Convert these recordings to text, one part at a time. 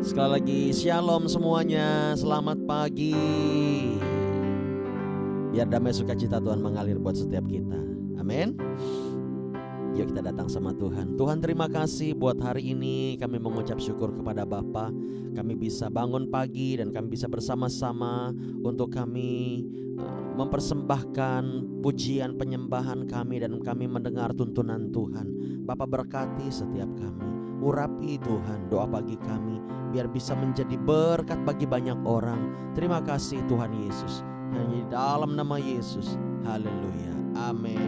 Sekali lagi shalom semuanya, selamat pagi. Biar damai sukacita Tuhan mengalir buat setiap kita. Amin. Yuk kita datang sama Tuhan. Tuhan, terima kasih buat hari ini. Kami mengucap syukur kepada Bapa. Kami bisa bangun pagi dan kami bisa bersama-sama untuk kami mempersembahkan pujian penyembahan kami, dan kami mendengar tuntunan Tuhan. Bapa, berkati setiap kami. Urapi Tuhan doa pagi kami, biar bisa menjadi berkat bagi banyak orang. Terima kasih Tuhan Yesus. Hanya di dalam nama Yesus. Haleluya. Amin.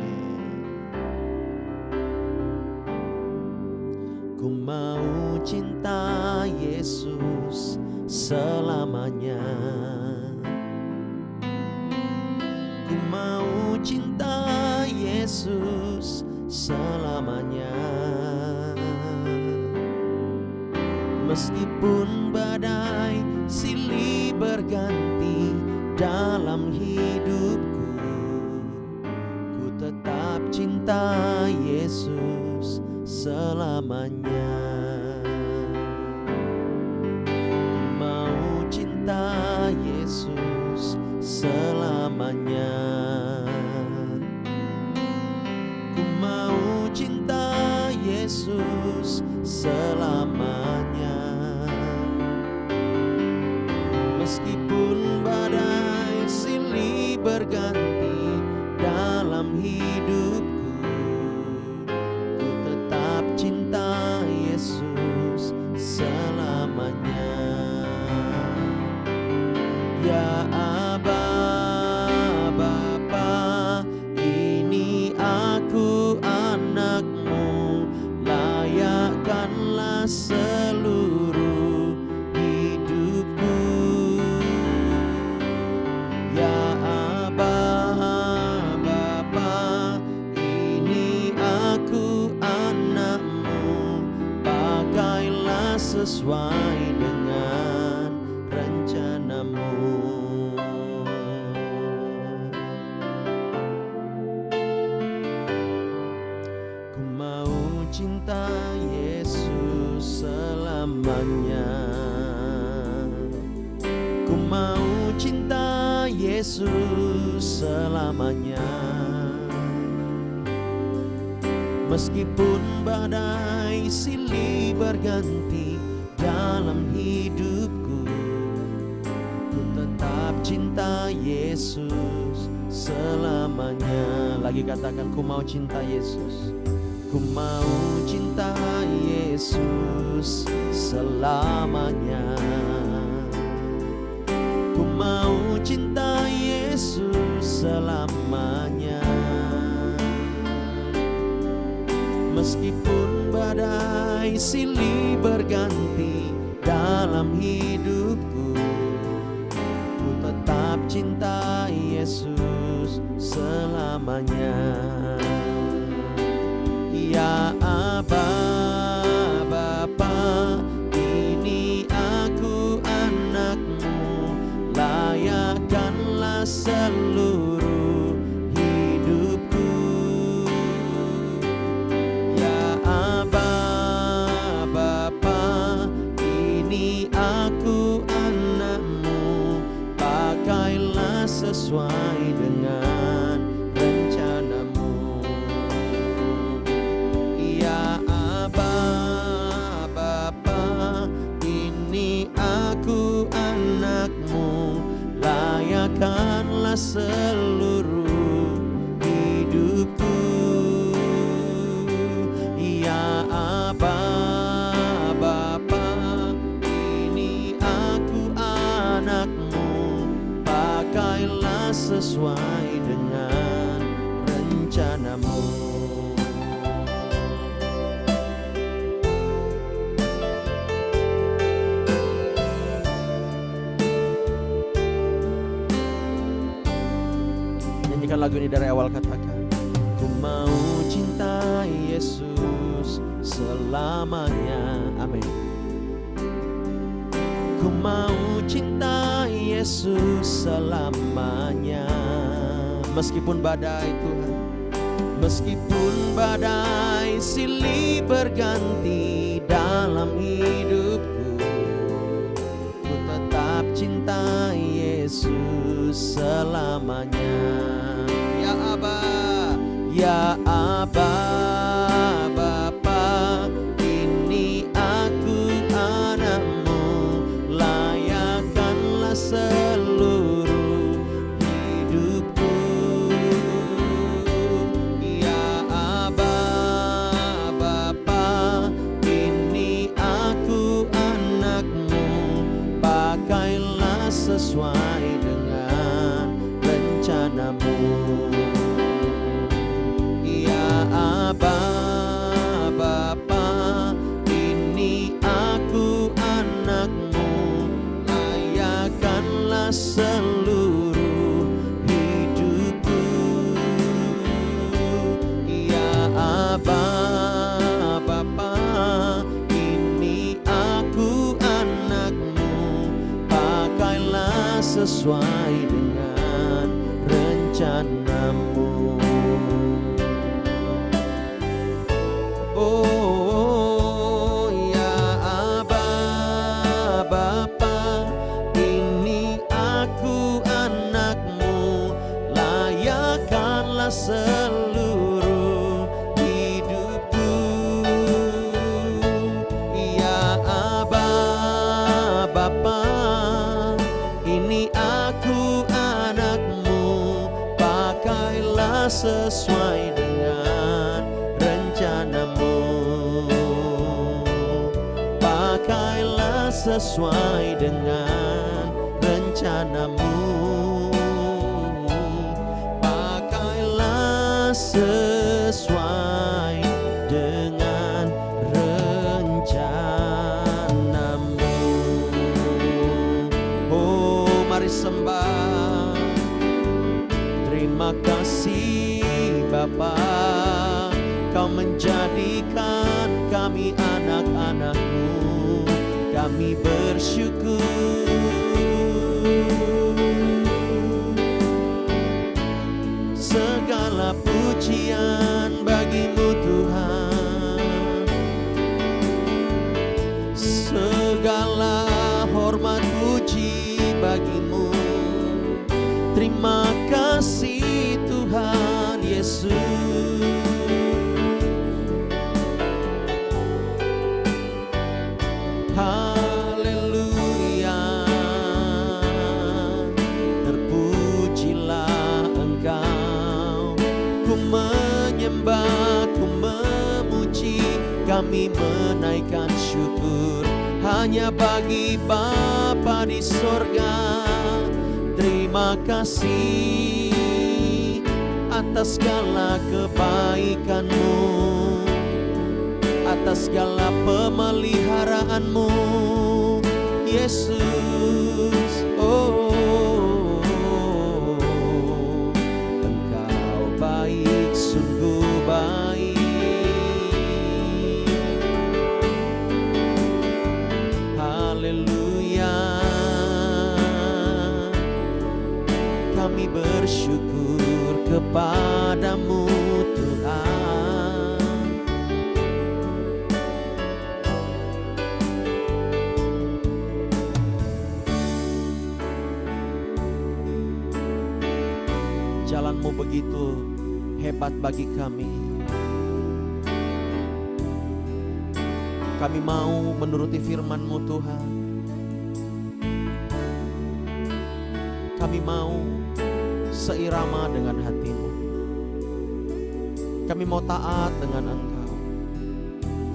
Ku mau cinta Yesus selamanya. Ku mau cinta Yesus selamanya. Meskipun badai silih berganti dalam hidupku, ku tetap cinta Yesus selamanya. Ku mau cinta Yesus selamanya. Ku mau cinta Yesus selamanya. Meskipun badai silih berganti dalam hidupku, ku tetap cinta Yesus selamanya. Ya Aba, Bapa, ini aku anakmu, layakkanlah seluruh hidupku. Ya Aba, Bapa, ini aku anakmu, pakailah sesuai dengan rencanamu. Ku mau cinta Yesus selamanya. Ku mau cinta Yesus selamanya. Meskipun badai silih berganti dalam hidupku, ku tetap cinta Yesus selamanya. Lagi katakan, ku mau cinta Yesus. Ku mau cinta Yesus selamanya. Ku mau cinta Yesus selamanya. Meskipun badai silih berganti dalam hidupku, ku tetap cinta Yesus selamanya. Ya Aba, Bapa, ini aku anakmu, layakkanlah seluruh hidupku. Ya Aba, Bapa, ini aku anakmu, pakailah sesuai dengan rencanamu. Ya Aba, Bapa, ini aku anakmu, layakkanlah seluruh hidupku. Ya Aba, Bapa, ini aku anakmu, pakailah sesuai dengan rencanamu. Nyanyikan lagu ini dari awal, katakan, ku mau cinta Yesus selamanya. Amin. Ku mau cinta Yesus selamanya. Meskipun badai Tuhan, meskipun badai silih berganti dalam hidupku, selamanya. Ya Aba, ya Aba, Bapa, ini aku anakmu, layakkanlah seluruh hidupku. Ya Aba, Bapa, ini aku anakmu, pakailah sesuai dengan rencanamu. Ya Aba, Bapa, ini aku anakmu, layakkanlah seluruh hidupku. Ya Aba, Bapa, ini aku anakmu, pakailah sesuai dengan rencanamu. Oh, ya Aba, Bapa, ini aku anakmu, layakkanlah seluruh hidupku. Ya Aba, Bapa, ini aku anakmu, pakailah sesuai dengan rencanamu. Pakailah sesuai dengan rencanamu. Pakailah sesuai dengan rencanamu. Oh, mari sembah. Terima kasih Bapa, Kau menjadikan kami anak-anak-Mu. Kami bersyukur. Segala pujian bagi-Mu Tuhan, segala hormat puji bagi-Mu. Terima kasih Tuhan Yesus. Haleluya, terpujilah Engkau. Ku menyembah, ku memuji, kami menaikkan syukur hanya bagi Bapa di sorga. Terima kasih atas segala kebaikan-Mu, atas segala pemeliharaanmu, Yesus. Oh, Engkau baik, sungguh baik. Haleluya, kami bersyukur kepadamu Tuhan. Jalan-Mu begitu hebat bagi kami. Kami mau menuruti firman-Mu Tuhan. Kami mau seirama dengan hati-Mu. Kami mau taat dengan Engkau.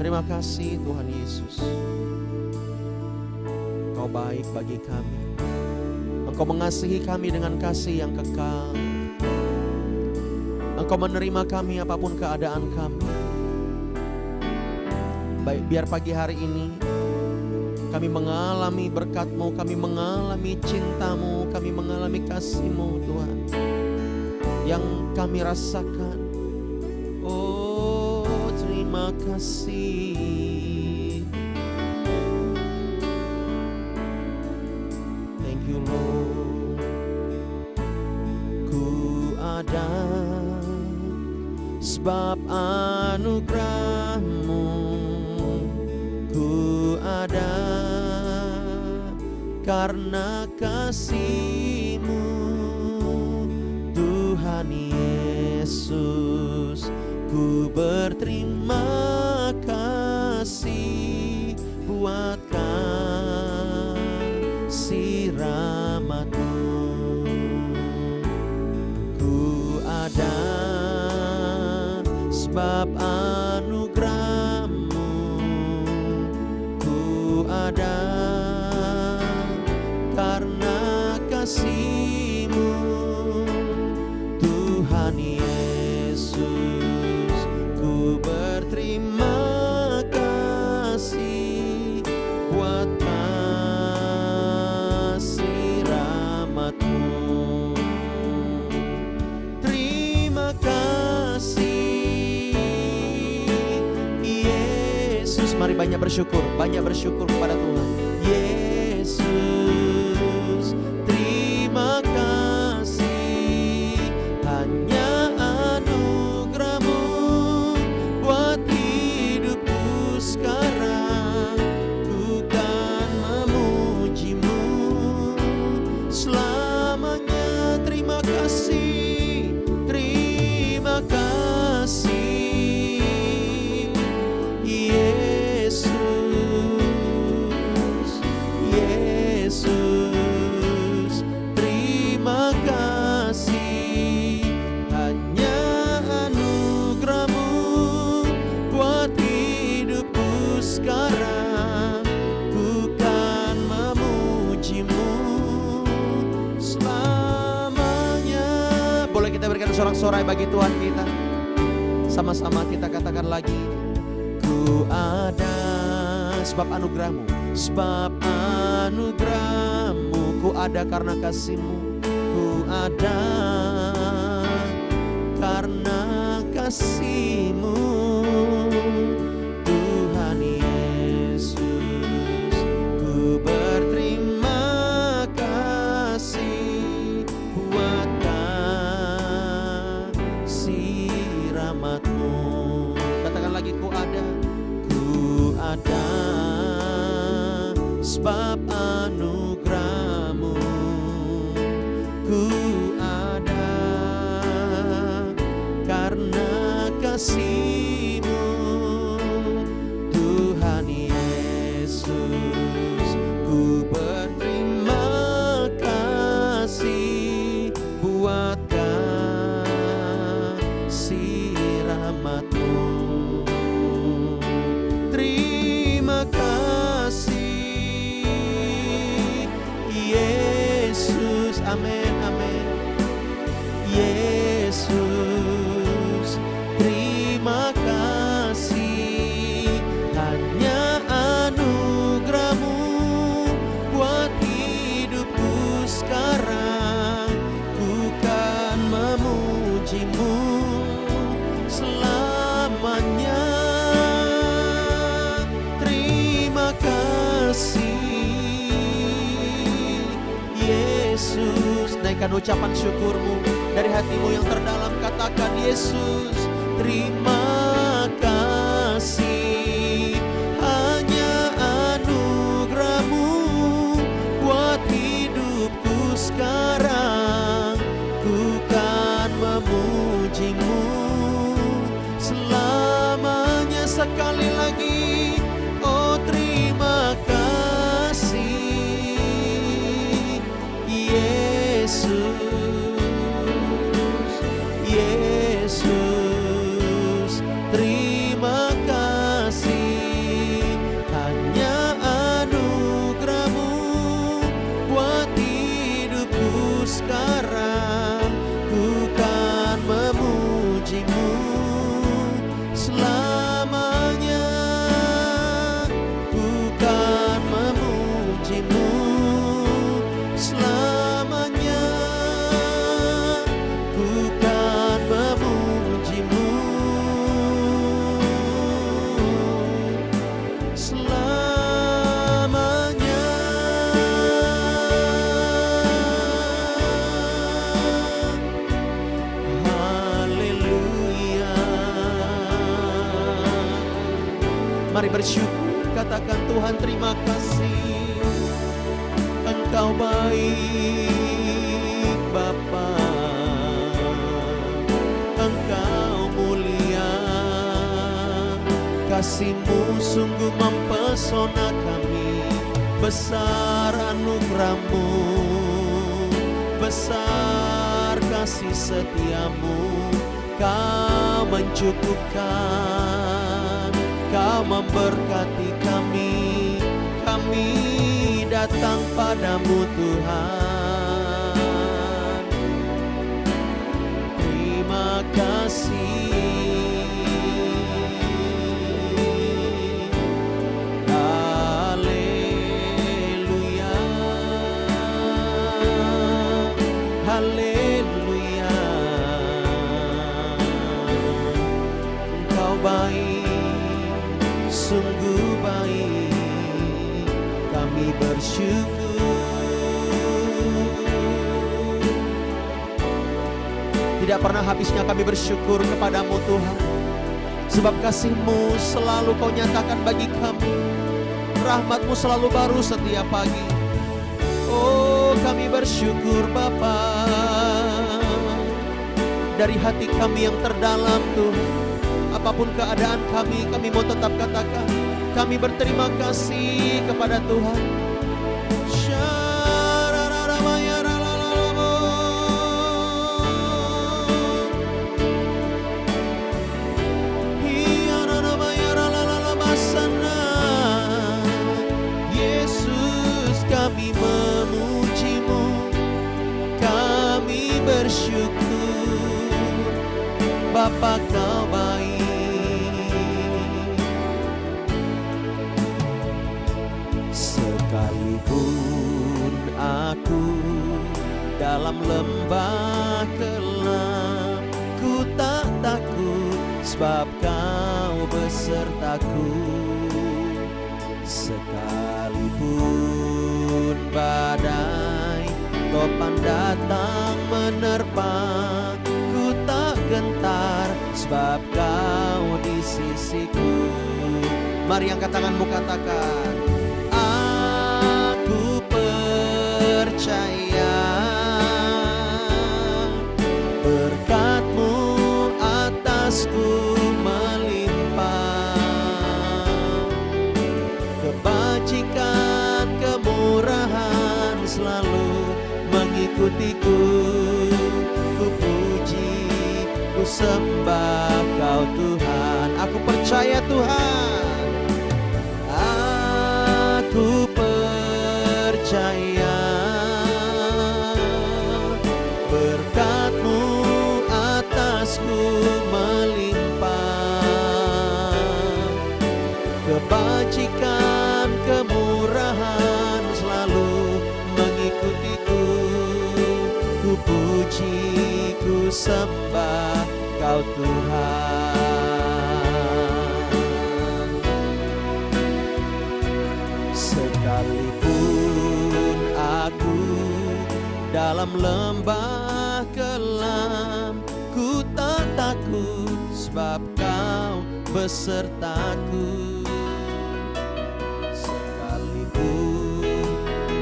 Terima kasih Tuhan Yesus. Engkau baik bagi kami. Engkau mengasihi kami dengan kasih yang kekal. Engkau menerima kami apapun keadaan kami. Baik, biar pagi hari ini kami mengalami berkat-Mu, kami mengalami cinta-Mu, kami mengalami kasih-Mu Tuhan, yang kami rasakan. Oh, terima kasih. Thank you Lord. Ku ada sebab anugerah-Mu, ku ada karena kasih-Mu. Yesus, ku berterima kasih buat kasih rahmat-Mu. Ku ada sebab anugerah-Mu, ku ada karena kasih-Mu. Tuhan Yesus, ku berterima kasih buat kasih rahmat-Mu. Terima kasih Yesus. Mari banyak bersyukur kepada Tuhan. Yesus, terima kasih, hanya anugerah-Mu buat hidupku sekarang. Ku kan memuji-Mu selamanya. Terima kasih, terima kasih Yesus, Yesus, terima kasih, hanya anugerah-Mu buat hidupku sekarang. Ku kan memuji-Mu selamanya. Boleh kita berikan sorak-sorai bagi Tuhan kita. Sama-sama kita katakan lagi. Ku ada sebab anugerah-Mu, sebab anugerah-Mu. Ku ada karena kasih-Mu, ku ada karena kasih-Mu. Tuhan Yesus, ku berterima kasih buat kasih rahmat-Mu. Katakan lagi, ku ada sebab anugerah-Mu, ku ada karena kasih-Mu. Tuhan Yesus, ku berterima kasih buat kasih rahmat-Mu. Terima kasih Yesus, amin, amin. Yesus, terima kasih, hanya anugerah-Mu buat hidupku sekarang. Ku kan memuji-Mu selamanya. Terima kasih Yesus. Naikkan ucapan syukur-Mu dari hatimu yang terdalam. Katakan, Yesus, terima kasih, hanya anugerah-Mu buat hidupku sekarang. Ku kan memuji-Mu selamanya. Sekali lagi, oh terima kasih Yesus, Yesus, terima kasih, hanya anugerah-Mu buat hidupku sekarang. Ku kan memuji-Mu selamanya. Ku kan memuji-Mu selamanya. Ku kan memuji-Mu selamanya. Haleluya. Mari bersyukur, katakan, Tuhan terima kasih, Engkau baik Bapa, Kasih-Mu sungguh mempesona kami, besar anugerah-Mu, besar kasih setia-Mu. Kau mencukupkan, Kau memberkati kami, kami datang padamu Tuhan. Terima kasih. Haleluya, haleluya. Engkau baik, sungguh baik, kami bersyukur. Tidak pernah habisnya kami bersyukur kepadamu Tuhan, sebab kasih-Mu selalu Kau nyatakan bagi kami. Rahmat-Mu selalu baru setiap pagi. Oh, kami bersyukur Bapa. Dari hati kami yang terdalam Tuhan, apapun keadaan kami mau tetap katakan, kami berterima kasih kepada Tuhan. Yesus, kami memuji-Mu, kami bersyukur. Bapa, Kau baik. Sekalipun aku dalam lembah kelam, ku tak takut, sebab Kau besertaku. Sekalipun badai topan datang menerpa, ku tak gentar, sebab Kau di sisiku. Mari angkat tanganmu, katakan, aku percaya berkat-Mu atasku melimpah, kebajikan kemurahan selalu mengikutiku. Ku puji, ku sembah Kau Tuhan. Aku percaya Tuhan, aku percaya berkat-Mu atasku melimpah, kebajikan kemurahan selalu mengikutiku. Ku puji, ku sembah Kau Tuhan. Sekalipun aku dalam lembah kelam, ku tak takut, sebab Kau besertaku. Sekalipun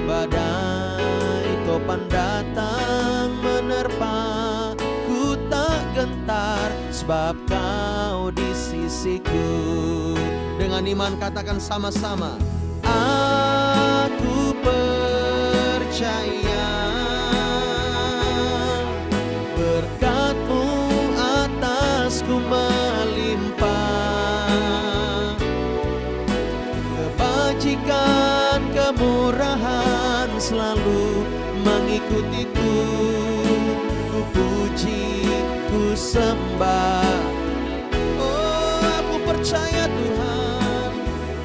badai topan datang menerpa, ku tak gentar, sebab Kau di sisiku. Dengan iman katakan sama-sama, aku percaya berkat-Mu atasku melimpah, kebajikan kemurahan selalu mengikutiku. Ku puji, ku sembah. Oh, aku percaya Tuhan,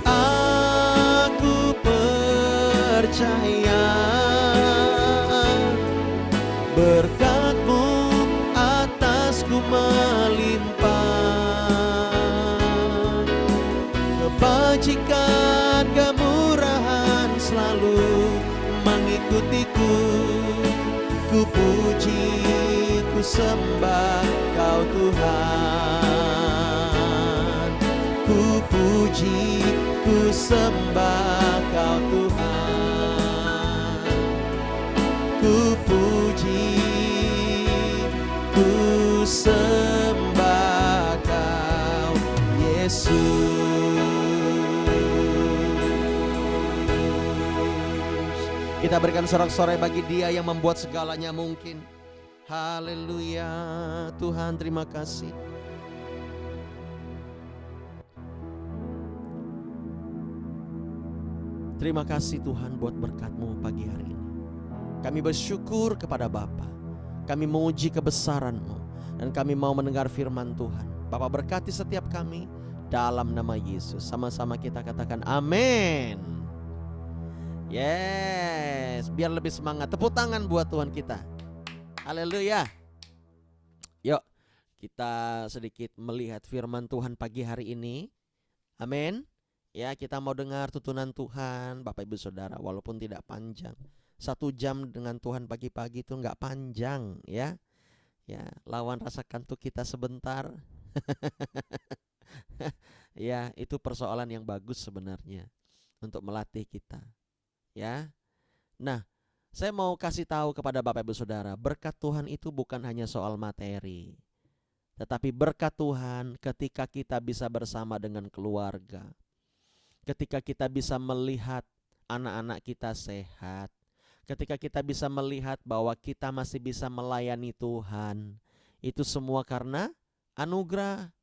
aku percaya berkat-Mu atasku melimpah, kebajikan kemurahan selalu mengikutiku. Ku puji, ku sembah Kau Tuhan. Ku puji, ku sembah Kau Tuhan. Ku puji, ku sembah Kau Kita berikan sorak-sorai bagi Dia yang membuat segalanya mungkin. Haleluya. Tuhan, terima kasih. Terima kasih Tuhan buat berkat-Mu pagi hari ini. Kami bersyukur kepada Bapa. Kami menguji kebesaran-Mu, dan kami mau mendengar firman Tuhan. Bapa, berkati setiap kami dalam nama Yesus. Sama-sama kita katakan amin. Yes, biar lebih semangat. Tepuk tangan buat Tuhan kita. Haleluya. Yuk, kita sedikit melihat firman Tuhan pagi hari ini. Amin. Ya, kita mau dengar tuntunan Tuhan, Bapak Ibu Saudara, walaupun tidak panjang. 1 jam dengan Tuhan pagi-pagi itu nggak panjang, ya. Ya, lawan rasa kantuk kita sebentar. Ya, itu persoalan yang bagus sebenarnya untuk melatih kita. Ya. Nah, saya mau kasih tahu kepada Bapak Ibu Saudara, berkat Tuhan itu bukan hanya soal materi. Tetapi berkat Tuhan ketika kita bisa bersama dengan keluarga. Ketika kita bisa melihat anak-anak kita sehat. Ketika kita bisa melihat bahwa kita masih bisa melayani Tuhan. Itu semua karena anugerah.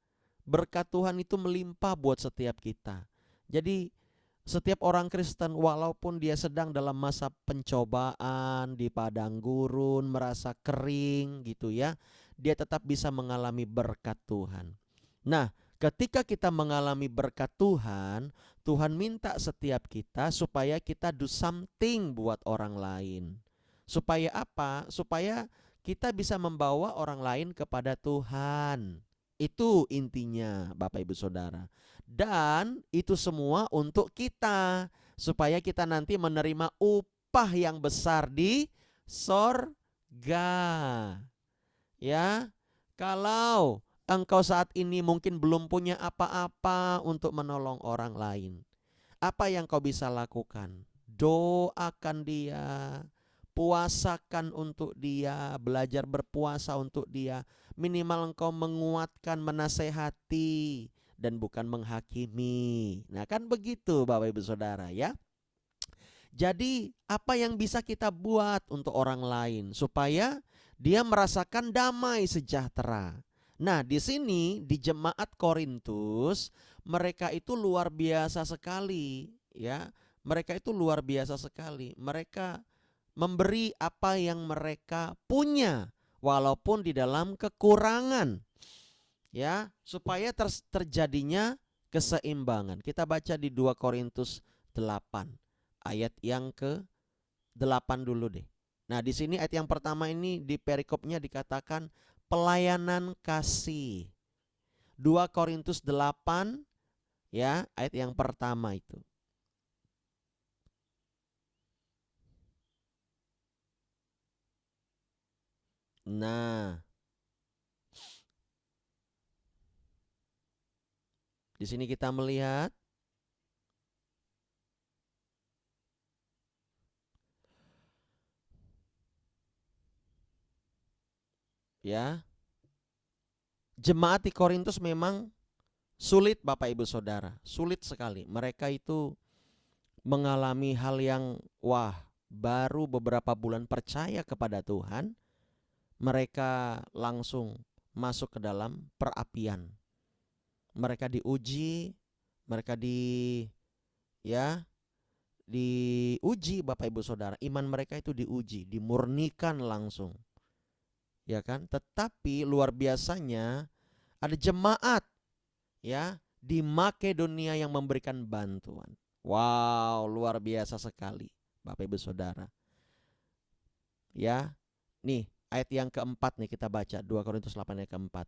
Berkat Tuhan itu melimpah buat setiap kita. Jadi setiap orang Kristen walaupun dia sedang dalam masa pencobaan, di padang gurun, merasa kering gitu ya, dia tetap bisa mengalami berkat Tuhan. Nah, ketika kita mengalami berkat Tuhan, Tuhan minta setiap kita supaya kita do something buat orang lain. Supaya apa? Supaya kita bisa membawa orang lain kepada Tuhan. Itu intinya Bapak Ibu Saudara. Dan itu semua untuk kita, supaya kita nanti menerima upah yang besar di sorga. Ya, kalau engkau saat ini mungkin belum punya apa-apa untuk menolong orang lain, apa yang kau bisa lakukan? Doakan dia, puasakan untuk dia, belajar berpuasa untuk dia. Minimal engkau menguatkan, menasehati, dan bukan menghakimi. Nah, kan begitu Bapak Ibu Saudara ya. Jadi apa yang bisa kita buat untuk orang lain supaya dia merasakan damai sejahtera. Nah, di sini di jemaat Korintus mereka itu luar biasa sekali ya. Mereka itu luar biasa sekali. Mereka memberi apa yang mereka punya walaupun di dalam kekurangan. Ya, supaya terjadinya keseimbangan. Kita baca di 2 Korintus 8 ayat yang ke-8 dulu deh. Nah, di sini ayat yang pertama ini di perikopnya dikatakan pelayanan kasih. 2 Korintus 8 ya, ayat yang pertama itu. Nah, di sini kita melihat ya, jemaat di Korintus memang sulit Bapak Ibu Saudara, sulit sekali. Mereka itu mengalami hal yang baru beberapa bulan percaya kepada Tuhan, mereka langsung masuk ke dalam perapian. Mereka diuji, mereka diuji Bapak Ibu Saudara. Iman mereka itu diuji, dimurnikan langsung. Ya kan? Tetapi luar biasanya ada jemaat ya di Makedonia yang memberikan bantuan. Wow, luar biasa sekali Bapak Ibu Saudara. Ya. Nih, ayat yang keempat nih kita baca 2 Korintus 8 ayat keempat.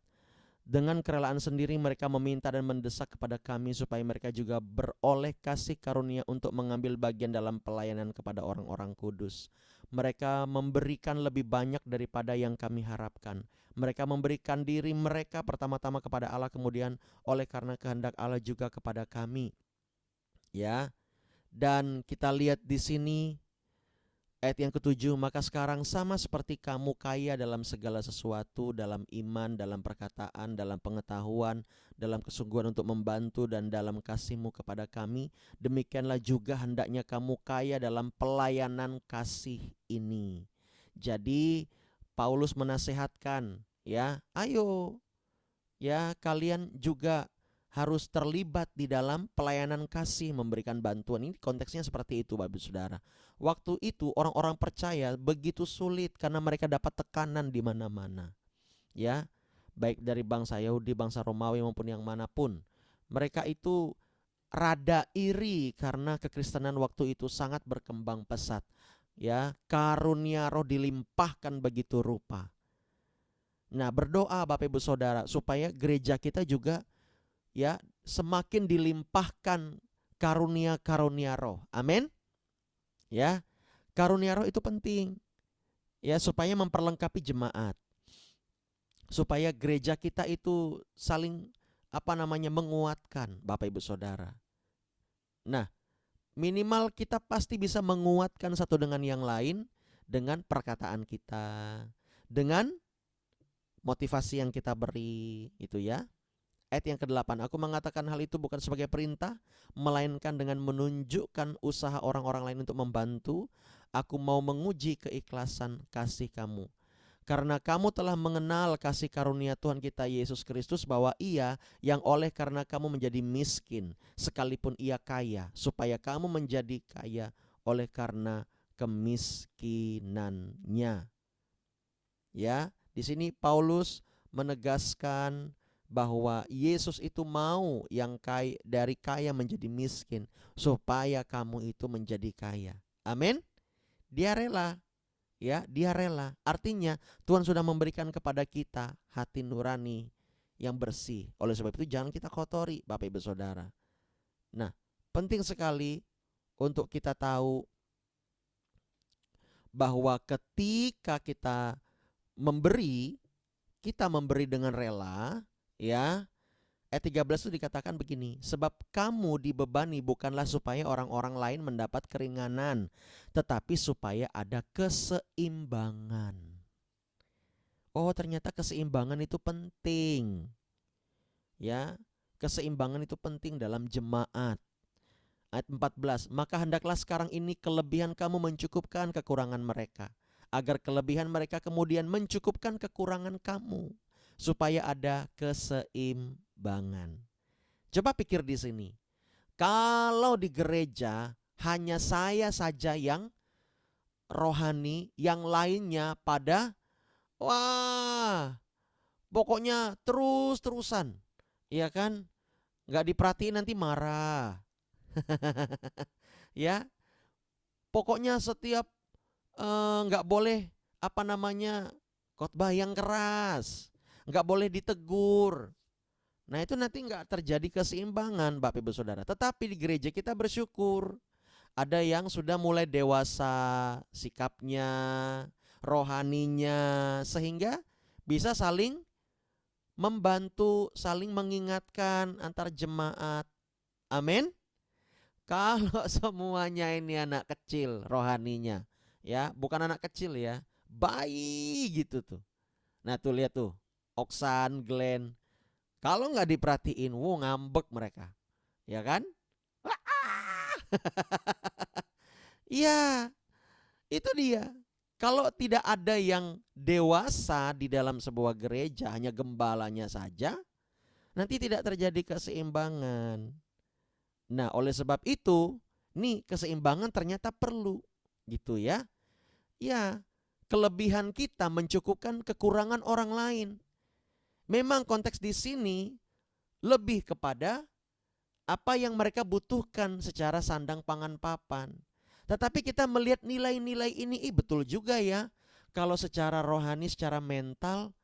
Dengan kerelaan sendiri mereka meminta dan mendesak kepada kami supaya mereka juga beroleh kasih karunia untuk mengambil bagian dalam pelayanan kepada orang-orang kudus. Mereka memberikan lebih banyak daripada yang kami harapkan. Mereka memberikan diri mereka pertama-tama kepada Allah, kemudian oleh karena kehendak Allah juga kepada kami. Ya. Dan kita lihat di sini Ayat yang ketujuh, maka sekarang sama seperti kamu kaya dalam segala sesuatu, dalam iman, dalam perkataan, dalam pengetahuan, dalam kesungguhan untuk membantu, dan dalam kasihmu kepada kami, demikianlah juga hendaknya kamu kaya dalam pelayanan kasih ini. Jadi Paulus menasehatkan, ya, ayo, ya, kalian juga harus terlibat di dalam pelayanan kasih, memberikan bantuan. Ini konteksnya seperti itu, Bapak Saudara. Waktu itu orang-orang percaya begitu sulit karena mereka dapat tekanan di mana-mana. Ya, baik dari bangsa Yahudi, bangsa Romawi maupun yang manapun. Mereka itu rada iri karena kekristenan waktu itu sangat berkembang pesat. Ya, karunia roh dilimpahkan begitu rupa. Nah, berdoa Bapak Ibu Saudara supaya gereja kita juga, ya, semakin dilimpahkan karunia-karunia roh. Amin. Ya, karunia roh itu penting, ya, supaya memperlengkapi jemaat, supaya gereja kita itu saling menguatkan, Bapak Ibu Saudara. Nah, minimal kita pasti bisa menguatkan satu dengan yang lain dengan perkataan kita, dengan motivasi yang kita beri, itu ya. Ayat yang ke-8, aku mengatakan hal itu bukan sebagai perintah, melainkan dengan menunjukkan usaha orang-orang lain untuk membantu. Aku mau menguji keikhlasan kasih kamu, karena kamu telah mengenal kasih karunia Tuhan kita Yesus Kristus, bahwa Ia yang oleh karena kamu menjadi miskin, sekalipun Ia kaya, supaya kamu menjadi kaya oleh karena kemiskinannya. Ya, di sini Paulus menegaskan bahwa Yesus itu mau yang kaya, dari kaya menjadi miskin, supaya kamu itu menjadi kaya. Amin. Dia rela, ya, dia rela. Artinya Tuhan sudah memberikan kepada kita hati nurani yang bersih. Oleh sebab itu jangan kita kotori, Bapak Ibu Saudara. Nah, penting sekali untuk kita tahu bahwa ketika kita memberi dengan rela, ya. Ayat 13 itu dikatakan begini, sebab kamu dibebani bukanlah supaya orang-orang lain mendapat keringanan, tetapi supaya ada keseimbangan. Oh, ternyata keseimbangan itu penting. Ya, keseimbangan itu penting dalam jemaat. Ayat 14, maka hendaklah sekarang ini kelebihan kamu mencukupkan kekurangan mereka, agar kelebihan mereka kemudian mencukupkan kekurangan kamu, supaya ada keseimbangan. Coba pikir di sini. Kalau di gereja hanya saya saja yang rohani, yang lainnya pada pokoknya terus-terusan, ya kan? Nggak diperhatiin nanti marah. Ya, pokoknya setiap nggak boleh khotbah yang keras, nggak boleh ditegur. Nah, itu nanti nggak terjadi keseimbangan, Bapak Ibu Saudara. Tetapi di gereja kita bersyukur, ada yang sudah mulai dewasa sikapnya, rohaninya, sehingga bisa saling membantu, saling mengingatkan antar jemaat. Amin. Kalau semuanya ini anak kecil rohaninya, ya, bukan anak kecil ya, bayi gitu tuh. Nah, tuh lihat tuh, Oksan, Glenn, kalau nggak diperhatiin, ngambek mereka, ya kan? Iya, itu dia. Kalau tidak ada yang dewasa di dalam sebuah gereja, hanya gembalanya saja, nanti tidak terjadi keseimbangan. Nah, oleh sebab itu, nih, keseimbangan ternyata perlu, gitu ya. Ya, kelebihan kita mencukupkan kekurangan orang lain. Memang konteks di sini lebih kepada apa yang mereka butuhkan secara sandang pangan papan. Tetapi kita melihat nilai-nilai ini, betul juga ya. Kalau secara rohani, secara mental,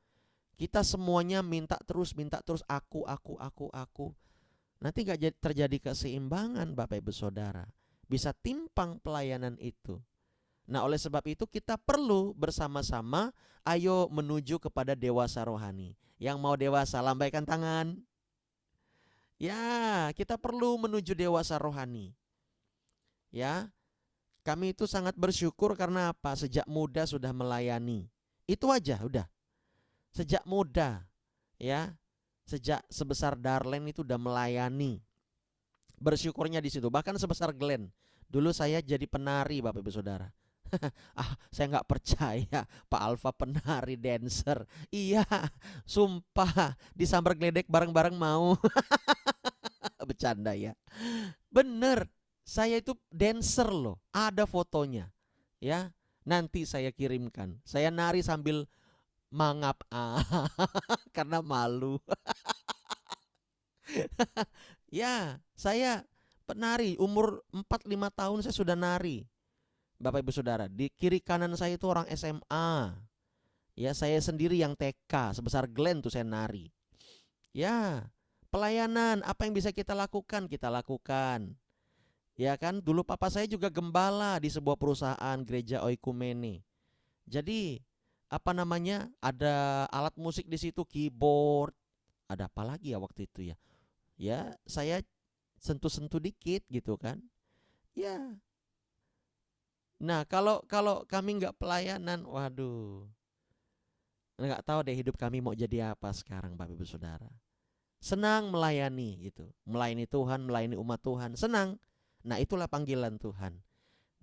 kita semuanya minta terus, aku. Nanti gak terjadi keseimbangan, Bapak Ibu Saudara. Bisa timpang pelayanan itu. Nah, oleh sebab itu kita perlu bersama-sama, ayo menuju kepada dewasa rohani. Yang mau dewasa, lambaikan tangan. Ya, kita perlu menuju dewasa rohani. Ya, Kami itu sangat bersyukur karena apa? Sejak muda sudah melayani. Itu aja udah. Sejak muda ya. Sejak sebesar Darlene itu udah melayani. Bersyukurnya di situ. Bahkan sebesar Glenn. Dulu saya jadi penari Bapak Ibu Saudara. Saya nggak percaya Pak Alfa penari dancer. Iya, sumpah disambar geledek bareng-bareng mau. Bercanda ya. Bener, saya itu dancer loh. Ada fotonya. Ya, nanti saya kirimkan. Saya nari sambil mangap karena malu. Ya, saya penari umur 4-5 tahun saya sudah nari. Bapak Ibu Saudara, di kiri kanan saya itu orang SMA. Ya, saya sendiri yang TK, sebesar Glenn tuh saya nari. Ya, pelayanan, apa yang bisa kita lakukan? Kita lakukan. Ya kan, dulu papa saya juga gembala di sebuah perusahaan gereja oikumene. Jadi, apa namanya? Ada alat musik di situ, keyboard. Ada apa lagi ya waktu itu ya? Ya, saya sentuh-sentuh dikit gitu kan. Ya. Nah, kalau kami nggak pelayanan, waduh, nggak tahu deh hidup kami mau jadi apa sekarang, Bapak Ibu Saudara. Senang melayani gitu, melayani Tuhan, melayani umat Tuhan, senang. Nah, itulah panggilan Tuhan.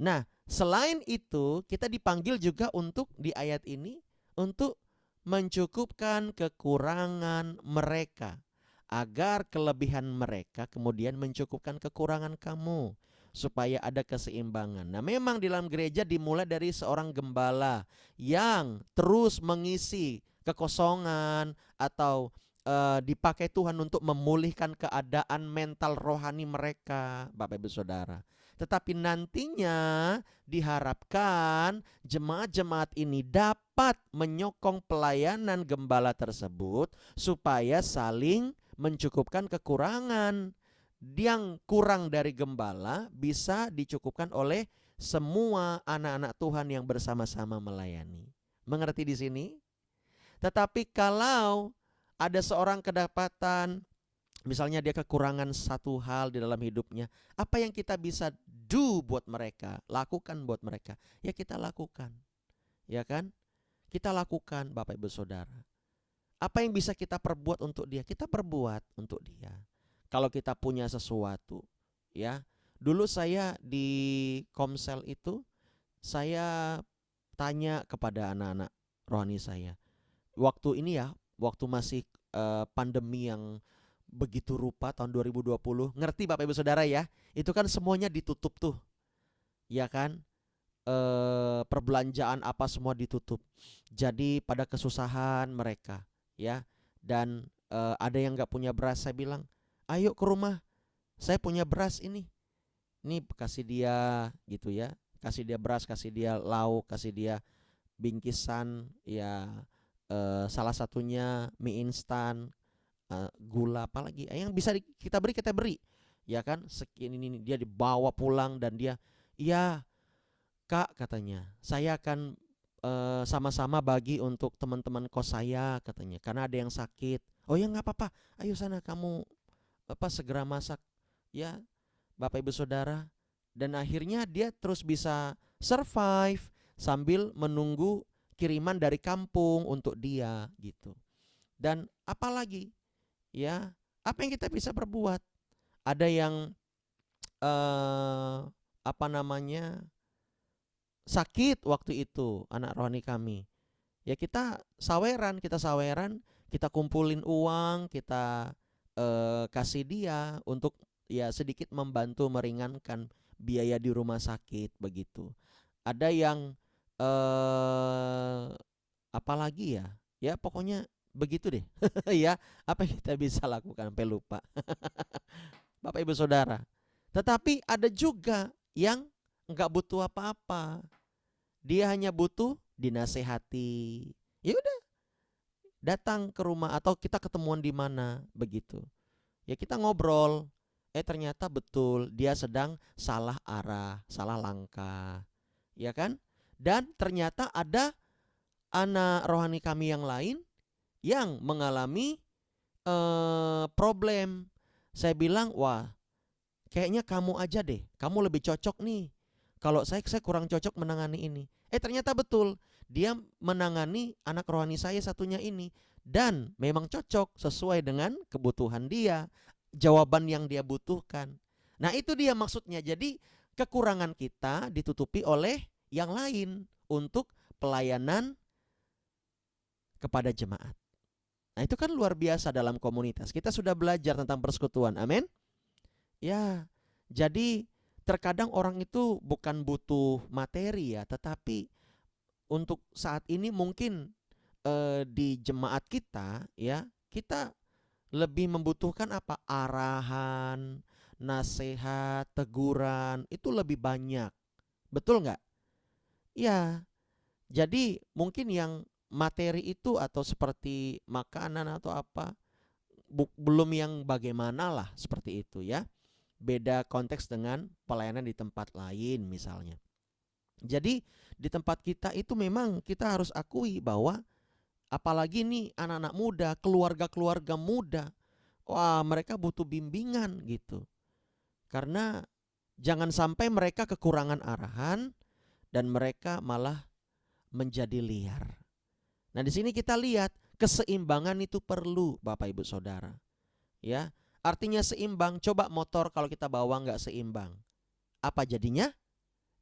Nah, selain itu kita dipanggil juga untuk di ayat ini untuk mencukupkan kekurangan mereka, agar kelebihan mereka kemudian mencukupkan kekurangan kamu, supaya ada keseimbangan. Nah, memang di dalam gereja dimulai dari seorang gembala yang terus mengisi kekosongan atau dipakai Tuhan untuk memulihkan keadaan mental rohani mereka, Bapak Ibu Saudara. Tetapi nantinya diharapkan jemaat-jemaat ini dapat menyokong pelayanan gembala tersebut supaya saling mencukupkan kekurangan. Yang kurang dari gembala bisa dicukupkan oleh semua anak-anak Tuhan yang bersama-sama melayani. Mengerti di sini? Tetapi kalau ada seorang kedapatan, misalnya dia kekurangan satu hal di dalam hidupnya, apa yang kita bisa do buat mereka, lakukan buat mereka? Ya kita lakukan. Ya kan? Kita lakukan Bapak Ibu Saudara. Apa yang bisa kita perbuat untuk dia? Kita perbuat untuk dia. Kalau kita punya sesuatu, ya. Dulu saya di Komsel itu, saya tanya kepada anak-anak rohani saya. Waktu ini ya, waktu masih pandemi yang begitu rupa tahun 2020. Ngerti Bapak Ibu Saudara ya? Itu kan semuanya ditutup tuh. Ya kan? Perbelanjaan apa semua ditutup. Jadi pada kesusahan mereka, ya. Dan ada yang nggak punya beras, saya bilang, ayo ke rumah, saya punya beras ini kasih dia gitu ya, kasih dia beras, kasih dia lauk, kasih dia bingkisan ya, salah satunya mie instan, gula, apalagi yang bisa kita beri ya kan. Sekian ini dia dibawa pulang dan dia, iya Kak katanya, saya akan sama-sama bagi untuk teman-teman kos saya katanya, karena ada yang sakit. Oh ya nggak apa-apa, ayo sana kamu segera masak ya Bapak Ibu Saudara. Dan akhirnya dia terus bisa survive sambil menunggu kiriman dari kampung untuk dia gitu. Dan apalagi ya, apa yang kita bisa perbuat? Ada yang sakit waktu itu anak rohani kami. Ya kita saweran, kita kumpulin uang, kita kasih dia untuk ya sedikit membantu meringankan biaya di rumah sakit begitu. Ada yang apalagi ya? Ya pokoknya begitu deh. Ya, apa yang kita bisa lakukan sampai lupa. Bapak Ibu Saudara. Tetapi ada juga yang enggak butuh apa-apa. Dia hanya butuh dinasehati. Ya udah, datang ke rumah atau kita ketemuan di mana begitu. Ya kita ngobrol. Ternyata betul dia sedang salah arah, salah langkah. Ya kan? Dan ternyata ada anak rohani kami yang lain yang mengalami problem. Saya bilang, wah kayaknya kamu aja deh, kamu lebih cocok nih. kalau saya kurang cocok menangani ini. Ternyata betul, dia menangani anak rohani saya satunya ini, dan memang cocok sesuai dengan kebutuhan dia, jawaban yang dia butuhkan. Nah itu dia maksudnya. Jadi kekurangan kita ditutupi oleh yang lain untuk pelayanan kepada jemaat. Nah itu kan luar biasa dalam komunitas. Kita sudah belajar tentang persekutuan, amin. Ya, jadi terkadang orang itu bukan butuh materi ya, tetapi untuk saat ini mungkin di jemaat kita ya, kita lebih membutuhkan apa? Arahan, nasihat, teguran, itu lebih banyak. Betul nggak? Ya, jadi mungkin yang materi itu atau seperti makanan atau apa, belum yang bagaimana lah seperti itu ya. Beda konteks dengan pelayanan di tempat lain misalnya. Jadi di tempat kita itu memang kita harus akui bahwa apalagi nih anak-anak muda, keluarga-keluarga muda, wah mereka butuh bimbingan gitu. Karena jangan sampai mereka kekurangan arahan dan mereka malah menjadi liar. Nah di sini kita lihat keseimbangan itu perlu Bapak Ibu Saudara. Ya, artinya seimbang. Coba motor kalau kita bawa nggak seimbang, apa jadinya?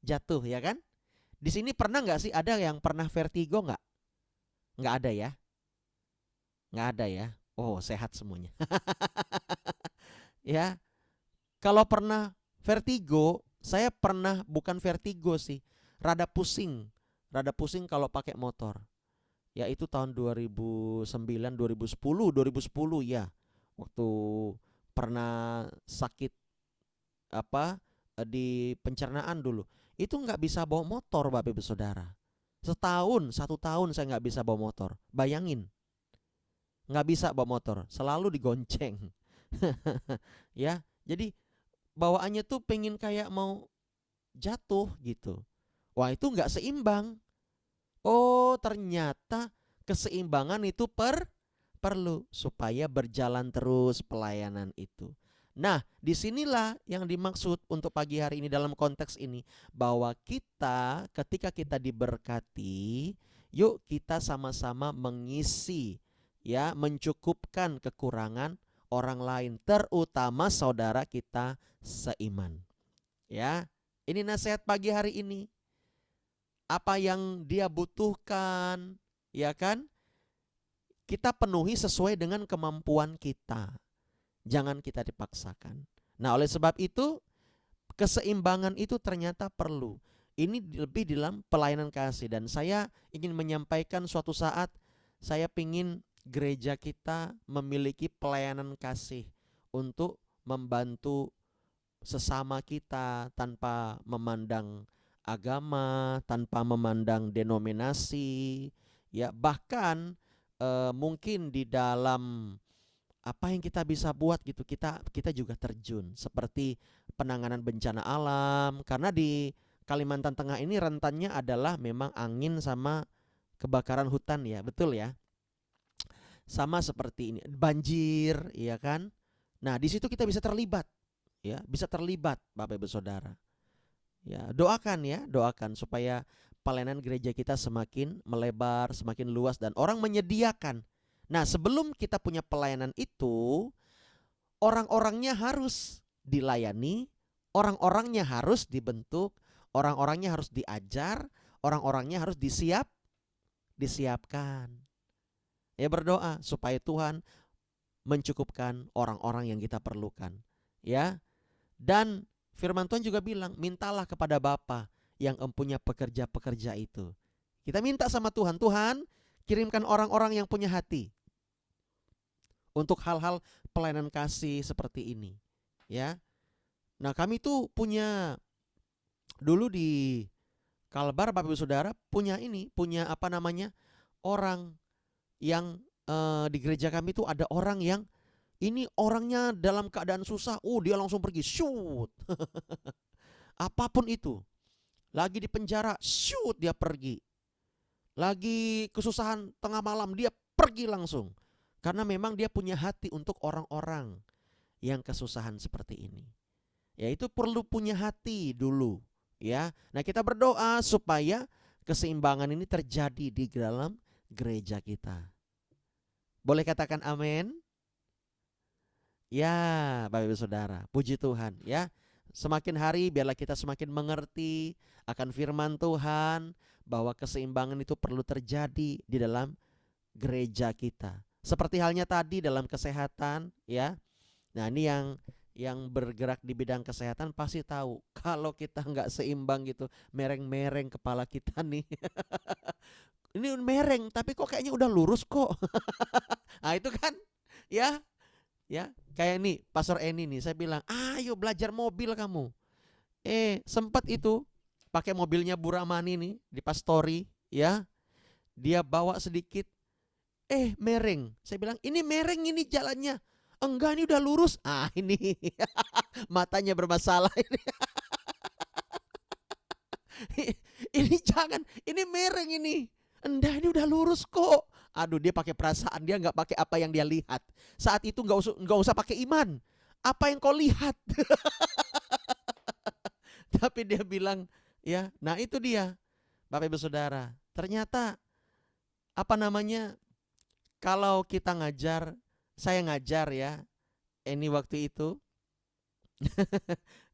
Jatuh ya kan? Di sini pernah nggak sih ada yang pernah vertigo nggak? Nggak ada ya? Nggak ada ya? Oh sehat semuanya. Ya, kalau pernah vertigo, saya pernah bukan vertigo sih, rada pusing kalau pakai motor. Ya itu tahun 2009, 2010 ya. Waktu pernah sakit apa di pencernaan dulu. Itu nggak bisa bawa motor Bapak Ibu Saudara. Satu tahun saya nggak bisa bawa motor. Bayangin, nggak bisa bawa motor, selalu digonceng. Ya, jadi bawaannya tuh pengen kayak mau jatuh gitu. Wah itu nggak seimbang. Oh ternyata keseimbangan itu perlu supaya berjalan terus pelayanan itu. Nah disinilah yang dimaksud untuk pagi hari ini dalam konteks ini, bahwa kita ketika kita diberkati, yuk kita sama-sama mengisi ya, mencukupkan kekurangan orang lain, terutama saudara kita seiman. Ya, ini nasihat pagi hari ini. Apa yang dia butuhkan, ya kan? Kita penuhi sesuai dengan kemampuan kita. Jangan kita dipaksakan. Nah, oleh sebab itu keseimbangan itu ternyata perlu. Ini lebih dalam pelayanan kasih, dan saya ingin menyampaikan suatu saat saya ingin gereja kita memiliki pelayanan kasih untuk membantu sesama kita tanpa memandang agama, tanpa memandang denominasi, ya bahkan mungkin di dalam apa yang kita bisa buat gitu, kita juga terjun seperti penanganan bencana alam, karena di Kalimantan Tengah ini rentannya adalah memang angin sama kebakaran hutan ya, betul ya. Sama seperti ini, banjir, ya kan? Nah, di situ kita bisa terlibat, ya, bisa terlibat Bapak Ibu Saudara. Ya, doakan supaya pelayanan gereja kita semakin melebar, semakin luas, dan orang menyediakan. Nah, sebelum kita punya pelayanan itu, orang-orangnya harus dilayani, orang-orangnya harus dibentuk, orang-orangnya harus diajar, orang-orangnya harus disiapkan. Ya berdoa supaya Tuhan mencukupkan orang-orang yang kita perlukan. Ya. Dan firman Tuhan juga bilang, mintalah kepada Bapa yang empunya pekerja-pekerja itu. Kita minta sama Tuhan, Tuhan kirimkan orang-orang yang punya hati untuk hal-hal pelayanan kasih seperti ini. Ya. Nah kami tuh punya, dulu di Kalbar Bapak Ibu Saudara punya apa namanya, orang yang di gereja kami tuh ada orang yang ini orangnya dalam keadaan susah, dia langsung pergi, shoot. Apapun itu. Lagi di penjara, shoot dia pergi. Lagi kesusahan tengah malam, dia pergi langsung. Karena memang dia punya hati untuk orang-orang yang kesusahan seperti ini. Ya itu perlu punya hati dulu, ya. Nah, kita berdoa supaya keseimbangan ini terjadi di dalam gereja kita. Boleh katakan amin? Ya, Bapak Ibu Saudara, puji Tuhan ya. Semakin hari biarlah kita semakin mengerti akan firman Tuhan bahwa keseimbangan itu perlu terjadi di dalam gereja kita. Seperti halnya tadi dalam kesehatan ya. Nah, ini yang bergerak di bidang kesehatan pasti tahu kalau kita nggak seimbang gitu, mereng-mereng kepala kita nih. Ini mereng tapi kok kayaknya udah lurus kok. Nah, itu kan ya. Ya, kayak nih Pastor Eni nih, saya bilang, ayo belajar mobil kamu. Sempat itu pakai mobilnya Bu Ramani nih di Pastori, ya. Dia bawa sedikit, mereng. Saya bilang, ini mereng ini jalannya. Enggak, ini udah lurus. Ini matanya bermasalah ini. Ini jangan, ini mereng ini. Enggak, ini udah lurus kok. Aduh, dia pakai perasaan, dia nggak pakai apa yang dia lihat. Saat itu nggak usah pakai iman. Apa yang kau lihat? Tapi dia bilang, ya, nah itu dia, Bapak Ibu Saudara. Ternyata apa namanya? Kalau kita ngajar, saya ngajar ya, ini waktu itu,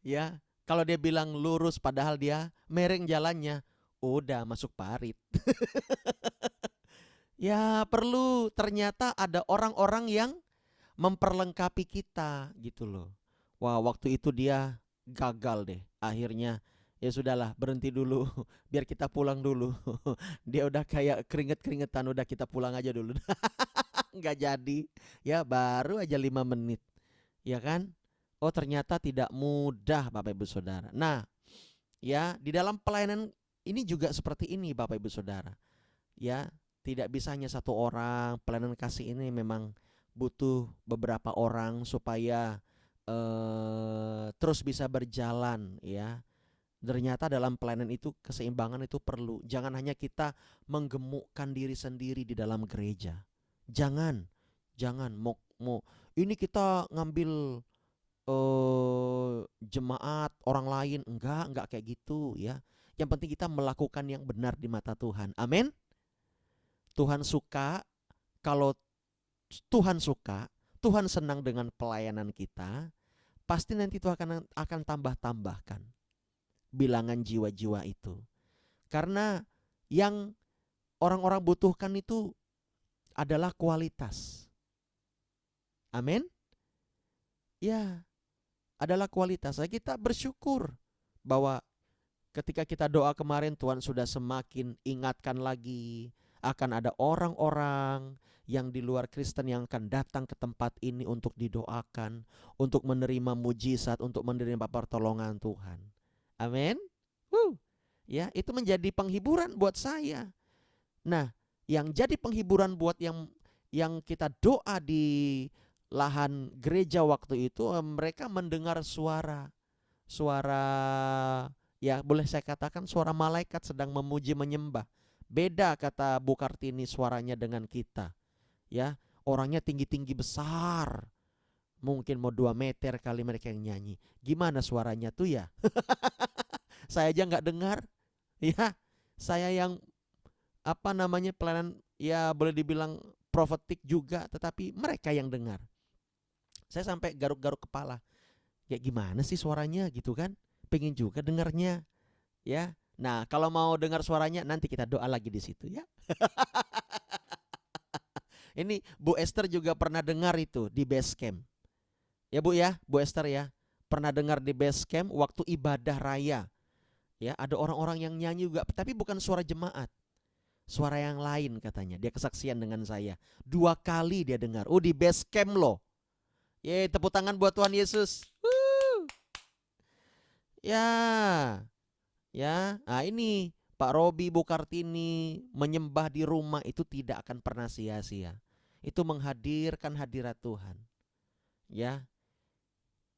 ya, kalau dia bilang lurus, padahal dia mereng jalannya, udah masuk parit. Ya perlu, ternyata ada orang-orang yang memperlengkapi kita gitu loh. Wah, waktu itu dia gagal deh. Akhirnya ya sudahlah, berhenti dulu. Biar kita pulang dulu. Dia udah kayak keringet-keringetan, udah kita pulang aja dulu. Nggak jadi. Ya baru aja 5 menit. Ya kan? Oh, ternyata tidak mudah Bapak Ibu Saudara. Nah, ya di dalam pelayanan ini juga seperti ini Bapak Ibu Saudara. Ya, tidak bisa hanya satu orang. Pelayanan kasih ini memang butuh beberapa orang supaya terus bisa berjalan ya. Ternyata dalam pelayanan itu keseimbangan itu perlu. Jangan hanya kita menggemukkan diri sendiri di dalam gereja. Jangan mau ini kita ngambil jemaat orang lain, enggak kayak gitu ya. Yang penting kita melakukan yang benar di mata Tuhan. Amin. Tuhan suka, kalau Tuhan suka, Tuhan senang dengan pelayanan kita, pasti nanti Tuhan akan tambah-tambahkan bilangan jiwa-jiwa itu. Karena yang orang-orang butuhkan itu adalah kualitas. Amin. Ya, adalah kualitas. Kita bersyukur bahwa ketika kita doa kemarin, Tuhan sudah semakin ingatkan lagi akan ada orang-orang yang di luar Kristen yang akan datang ke tempat ini untuk didoakan, untuk menerima mujizat, untuk menerima pertolongan Tuhan. Amin. Ya, itu menjadi penghiburan buat saya. Nah, yang jadi penghiburan buat yang kita doa di lahan gereja waktu itu, mereka mendengar suara, ya boleh saya katakan suara malaikat sedang memuji menyembah. Beda kata Bu Kartini suaranya dengan kita. Ya, orangnya tinggi-tinggi besar. Mungkin mau 2 meter kali mereka yang nyanyi. Gimana suaranya tuh ya? Saya aja nggak dengar. Ya, saya yang pelayanan ya boleh dibilang profetik juga, tetapi mereka yang dengar. Saya sampai garuk-garuk kepala. Ya gimana sih suaranya gitu kan? Pengen juga dengarnya. Ya. Nah, kalau mau dengar suaranya nanti kita doa lagi di situ ya. Ini Bu Esther juga pernah dengar itu di base camp. Ya Bu ya, Bu Esther ya. Pernah dengar di base camp waktu ibadah raya. Ya, ada orang-orang yang nyanyi juga, tapi bukan suara jemaat. Suara yang lain katanya. Dia kesaksian dengan saya. 2 kali dia dengar. Oh, di base camp loh. Ye, tepuk tangan buat Tuhan Yesus. Ya. Ya, nah ini Pak Robi, Bu Kartini menyembah di rumah itu tidak akan pernah sia-sia. Itu menghadirkan hadirat Tuhan. Ya.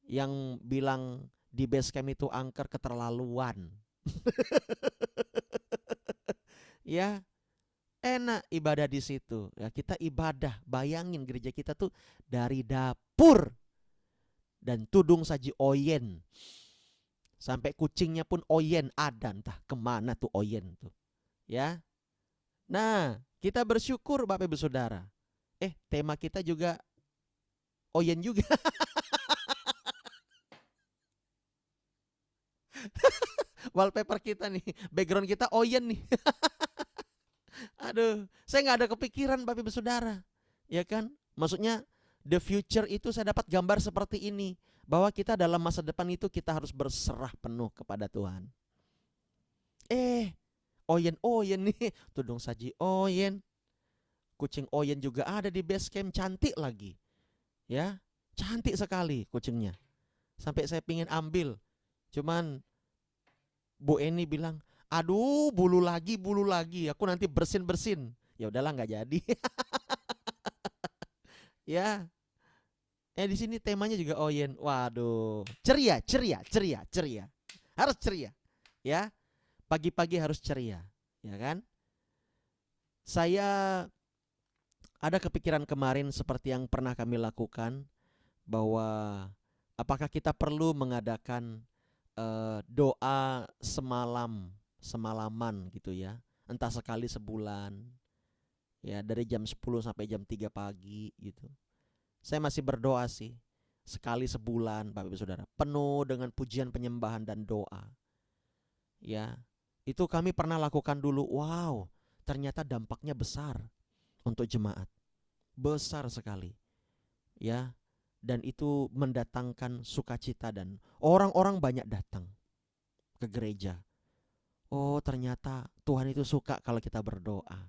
Yang bilang di base camp itu angker keterlaluan. Ya, enak ibadah di situ. Ya, kita ibadah, bayangin gereja kita tuh dari dapur dan tudung saji oyen Sampai kucingnya pun oyen ada, entah kemana tuh oyen tuh. Ya. Nah, kita bersyukur Bapak Ibu Saudara. Tema kita juga oyen juga. Wallpaper kita nih, background kita oyen nih. Aduh, saya nggak ada kepikiran Bapak Ibu Saudara. Ya kan? Maksudnya the future itu saya dapat gambar seperti ini, bahwa kita dalam masa depan itu kita harus berserah penuh kepada Tuhan. Oyen nih, tudung saji oyen. Kucing oyen juga ada di base camp, cantik lagi. Ya, cantik sekali kucingnya. Sampai saya pingin ambil. Cuman Bu Eni bilang, aduh bulu lagi, aku nanti bersin. Ya udahlah nggak jadi. Ya, di sini temanya juga oyen. Waduh, ceria. Harus ceria. Ya, pagi-pagi harus ceria. Ya kan? Saya ada kepikiran kemarin seperti yang pernah kami lakukan, bahwa apakah kita perlu mengadakan doa semalaman gitu ya, entah sekali sebulan ya, dari jam 10 sampai jam 3 pagi gitu. Saya masih berdoa sih, sekali sebulan Bapak Ibu Saudara, penuh dengan pujian, penyembahan dan doa. Ya, itu kami pernah lakukan dulu. Wow, ternyata dampaknya besar untuk jemaat, besar sekali. Ya, dan itu mendatangkan sukacita dan orang-orang banyak datang ke gereja. Oh, ternyata Tuhan itu suka kalau kita berdoa.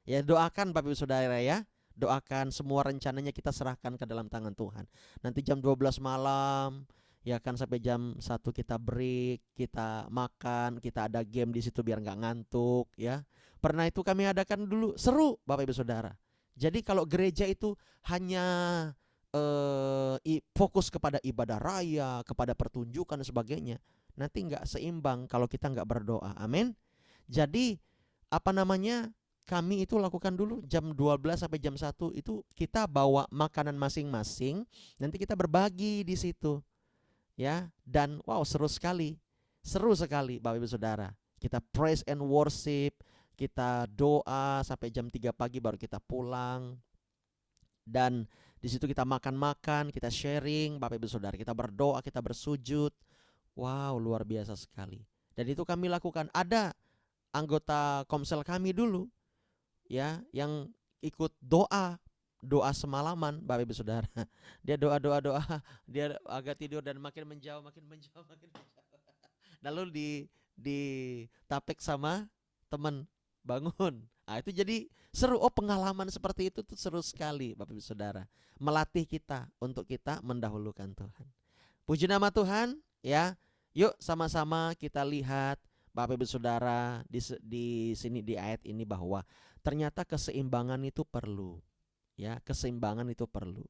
Ya, doakan Bapak Ibu Saudara ya. Doakan, semua rencananya kita serahkan ke dalam tangan Tuhan. Nanti jam 12 malam ya kan, sampai jam 1 kita break, kita makan, kita ada game di situ biar nggak ngantuk ya. Pernah itu kami adakan dulu, seru Bapak Ibu Saudara. Jadi kalau gereja itu hanya fokus kepada ibadah raya, kepada pertunjukan dan sebagainya, nanti nggak seimbang kalau kita nggak berdoa. Amin. Jadi kami itu lakukan dulu jam 12 sampai jam 1 itu kita bawa makanan masing-masing, nanti kita berbagi di situ. Ya, dan wow, seru sekali Bapak Ibu Saudara. Kita praise and worship, kita doa sampai jam 3 pagi baru kita pulang. Dan di situ kita makan, kita sharing Bapak Ibu Saudara, kita berdoa, kita bersujud. Wow, luar biasa sekali. Dan itu kami lakukan. Ada anggota komsel kami dulu ya yang ikut doa semalaman Bapak Ibu Saudara. Dia doa, dia agak tidur dan makin menjauh. Lalu ditapik sama teman, bangun. Itu jadi seru. Pengalaman seperti itu tuh seru sekali Bapak Ibu Saudara. Melatih kita untuk kita mendahulukan Tuhan. Puji nama Tuhan ya. Yuk sama-sama kita lihat Bapak Ibu Saudara di sini di ayat ini, bahwa ternyata keseimbangan itu perlu. Ya, keseimbangan itu perlu.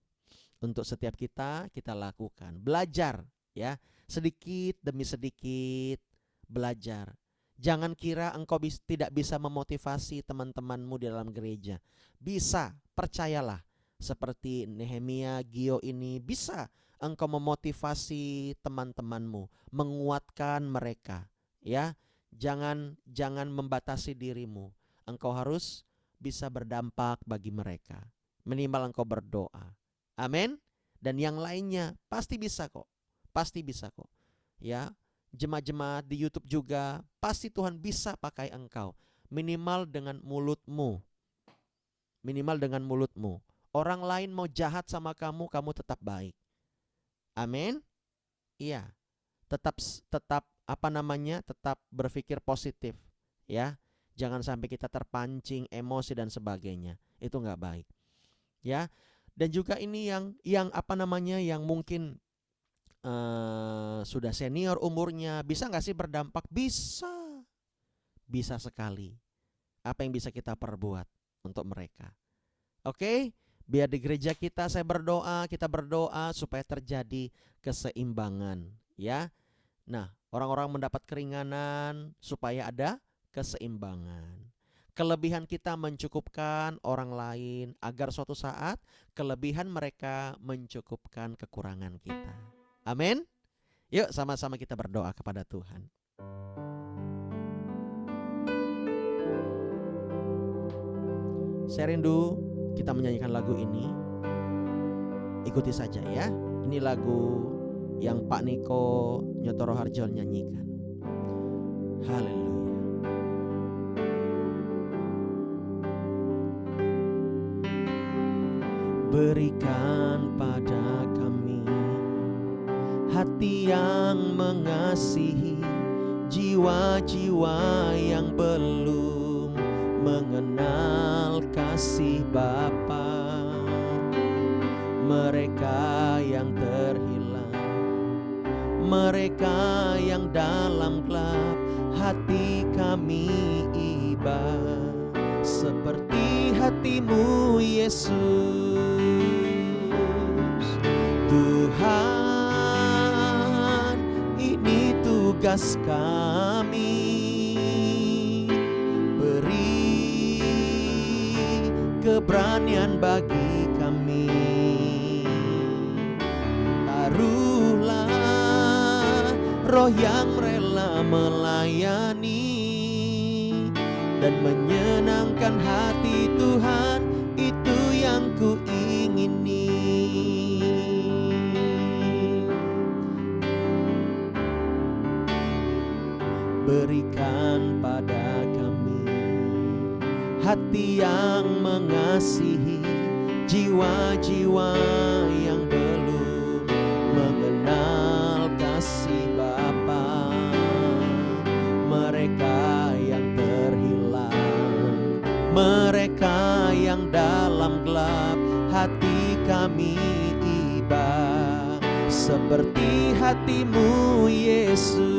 Untuk setiap kita lakukan. Belajar ya, sedikit demi sedikit belajar. Jangan kira engkau tidak bisa memotivasi teman-temanmu di dalam gereja. Bisa, percayalah. Seperti Nehemia, Gio ini, bisa engkau memotivasi teman-temanmu, menguatkan mereka. Ya, jangan membatasi dirimu. Engkau harus bisa berdampak bagi mereka. Minimal engkau berdoa. Amin. Dan yang lainnya pasti bisa kok. Ya, jemaat-jemaat di YouTube juga, pasti Tuhan bisa pakai engkau. Minimal dengan mulutmu. Orang lain mau jahat sama kamu tetap baik. Amin. Iya. Tetap tetap berpikir positif ya. Jangan sampai kita terpancing emosi dan sebagainya. Itu nggak baik. Ya. Dan juga ini yang yang mungkin sudah senior umurnya, bisa nggak sih berdampak? Bisa sekali. Apa yang bisa kita perbuat untuk mereka? Oke, biar di gereja kita kita berdoa supaya terjadi keseimbangan ya. Nah, orang-orang mendapat keringanan supaya ada keseimbangan. Kelebihan kita mencukupkan orang lain agar suatu saat kelebihan mereka mencukupkan kekurangan kita. Amin. Yuk sama-sama kita berdoa kepada Tuhan. Saya rindu kita menyanyikan lagu ini. Ikuti saja ya. Ini lagu yang Pak Niko Nyotoro Harjo nyanyikan. Haleluya. Berikan pada kami hati yang mengasihi jiwa-jiwa yang belum mengenal kasih Bapa. Mereka yang terhilang, mereka yang dalam gelap, hati kami iba seperti hatimu Yesus. Tuhan, ini tugas kami, beri keberanian bagi kami. Taruhlah roh yang rela melayani dan menyenangkan hati Tuhan, itu yang kuingini. Berikan pada kami hati yang mengasihi jiwa-jiwa yang belum mengenal kasih Bapa. Mereka yang terhilang, mereka yang dalam gelap, hati kami iba seperti hatimu Yesus.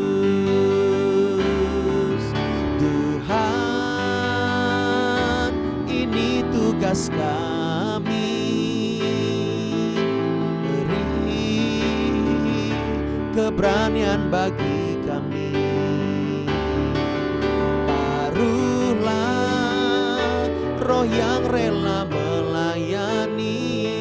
Tuhan, ini tugas kami, beri keberanian bagi kami. Taruhlah roh yang rela melayani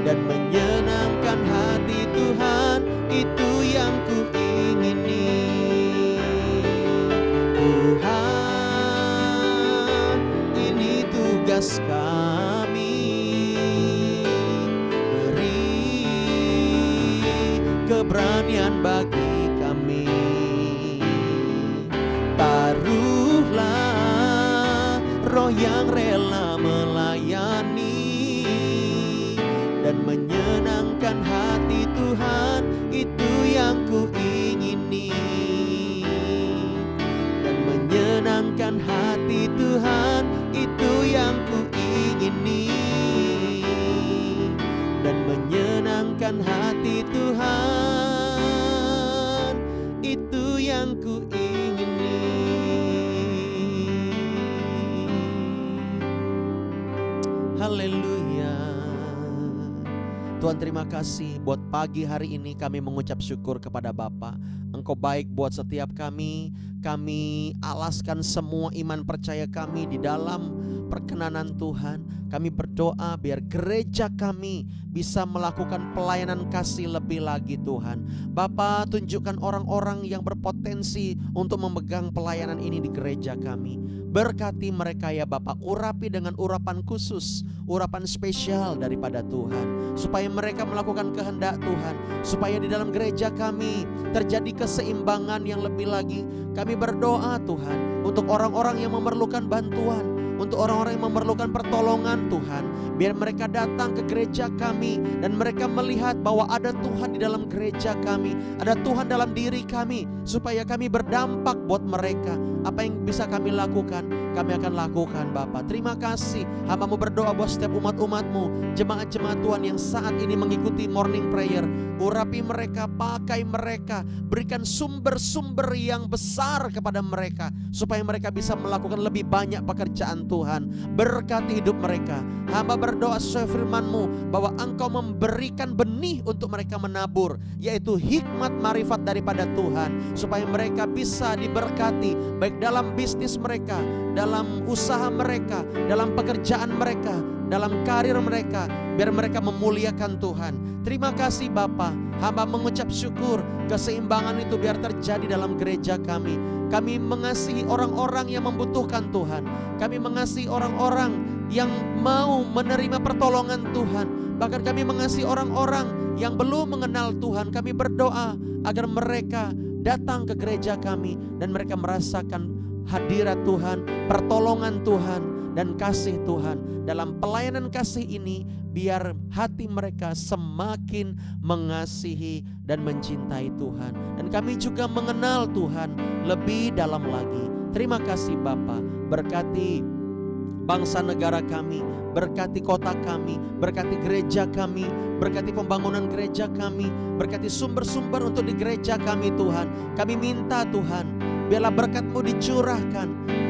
dan menyenangkan hati Tuhan, itu yang kuingini. Tuhan, ini tugas kami, beri keberanian bagi kami. Taruhlah roh yang rela melayani dan menyenangkan hati Tuhan, itu yang kuingini. Dan menyenangkan hati Tuhan, itu yang kuingini. Dan menyenangkan hati Tuhan, itu yang kuingini. Haleluya. Tuhan, terima kasih buat pagi hari ini kami mengucap syukur kepada Bapa. Engkau baik buat setiap kami. Kami alaskan semua iman percaya kami di dalam perkenanan Tuhan. Kami berdoa biar gereja kami bisa melakukan pelayanan kasih lebih lagi Tuhan. Bapa, tunjukkan orang-orang yang berpotensi untuk memegang pelayanan ini di gereja kami. Berkati mereka ya Bapa, urapi dengan urapan khusus, urapan spesial daripada Tuhan, supaya mereka melakukan kehendak Tuhan, supaya di dalam gereja kami terjadi keseimbangan yang lebih lagi. Kami berdoa Tuhan untuk orang-orang yang memerlukan bantuan, untuk orang-orang yang memerlukan pertolongan Tuhan. Biar mereka datang ke gereja kami dan mereka melihat bahwa ada Tuhan di dalam gereja kami, ada Tuhan dalam diri kami, supaya kami berdampak buat mereka. Apa yang bisa kami lakukan, kami akan lakukan Bapa. Terima kasih, hamba-Mu berdoa buat setiap umat-umat-Mu, jemaat-jemaat Tuhan yang saat ini mengikuti morning prayer. Urapi mereka, pakai mereka, berikan sumber-sumber yang besar kepada mereka, supaya mereka bisa melakukan lebih banyak pekerjaan Tuhan. Berkati hidup mereka. Hamba berdoa sesuai firman-Mu bahwa Engkau memberikan benih untuk mereka menabur, yaitu hikmat marifat daripada Tuhan, supaya mereka bisa diberkati baik dalam bisnis mereka, dalam usaha mereka, dalam pekerjaan mereka. dalam karir mereka, biar mereka memuliakan Tuhan. Terima kasih Bapa, hamba mengucap syukur keseimbangan itu biar terjadi dalam gereja kami. Kami mengasihi orang-orang yang membutuhkan Tuhan. Kami mengasihi orang-orang yang mau menerima pertolongan Tuhan. Bahkan kami mengasihi orang-orang yang belum mengenal Tuhan. Kami berdoa agar mereka datang ke gereja kami dan mereka merasakan hadirat Tuhan, pertolongan Tuhan, dan kasih Tuhan. Dalam pelayanan kasih ini, biar hati mereka semakin mengasihi dan mencintai Tuhan. Dan kami juga mengenal Tuhan lebih dalam lagi. Terima kasih Bapa, berkati bangsa negara kami, berkati kota kami, berkati gereja kami, berkati pembangunan gereja kami, berkati sumber-sumber untuk di gereja kami Tuhan. Kami minta Tuhan, biarlah berkat-Mu dicurahkan,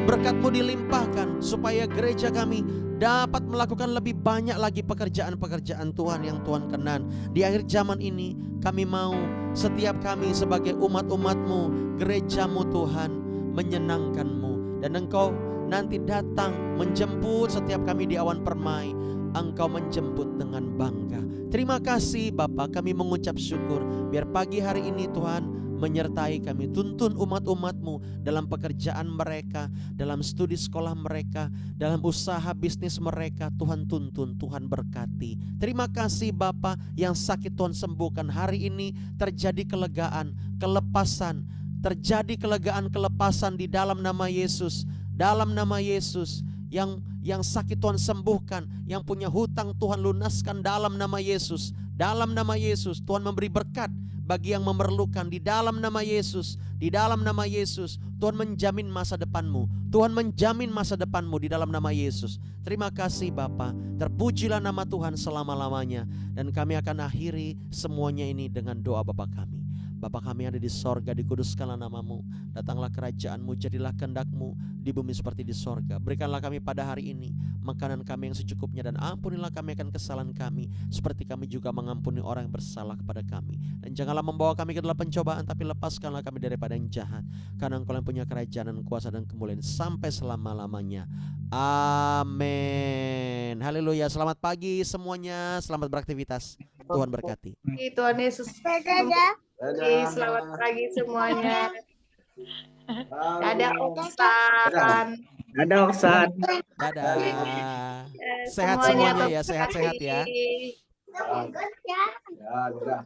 berkat-Mu dilimpahkan, supaya gereja kami dapat melakukan lebih banyak lagi pekerjaan-pekerjaan Tuhan yang Tuhan kenan. Di akhir zaman ini kami mau setiap kami sebagai umat-umat-Mu, gereja-Mu Tuhan, menyenangkan-Mu. Dan Engkau nanti datang menjemput setiap kami di awan permai. Engkau menjemput dengan bangga. Terima kasih Bapa, kami mengucap syukur. Biar pagi hari ini Tuhan menyertai kami, tuntun umat-umat-Mu dalam pekerjaan mereka, dalam studi sekolah mereka, dalam usaha bisnis mereka. Tuhan tuntun, Tuhan berkati. Terima kasih Bapa, yang sakit Tuhan sembuhkan. Hari ini terjadi kelegaan, kelepasan, terjadi kelegaan, kelepasan di dalam nama Yesus. Dalam nama Yesus, yang sakit Tuhan sembuhkan, yang punya hutang Tuhan lunaskan dalam nama Yesus. Dalam nama Yesus, Tuhan memberi berkat bagi yang memerlukan di dalam nama Yesus. Di dalam nama Yesus, Tuhan menjamin masa depanmu. Tuhan menjamin masa depanmu di dalam nama Yesus. Terima kasih Bapa, terpujilah nama Tuhan selama-lamanya. Dan kami akan akhiri semuanya ini dengan doa Bapa kami. Bapa kami yang ada di sorga, dikuduskanlah namamu. Datanglah kerajaanmu, jadilah kehendak-Mu di bumi seperti di sorga. Berikanlah kami pada hari ini makanan kami yang secukupnya, dan ampunilah kami akan kesalahan kami, seperti kami juga mengampuni orang yang bersalah kepada kami. Dan janganlah membawa kami ke dalam pencobaan, tapi lepaskanlah kami daripada yang jahat. Karena Engkau yang punya kerajaan dan kuasa dan kemuliaan sampai selama-lamanya. Amin. Haleluya. Selamat pagi semuanya, selamat beraktivitas. Tuhan berkati. Tuhan Yesus. Dadah. Selamat pagi semuanya. Dadah Oksan. Dadah Oksan. Dadah. Sehat semuanya ya, sehat-sehat ya. Ya, dadah.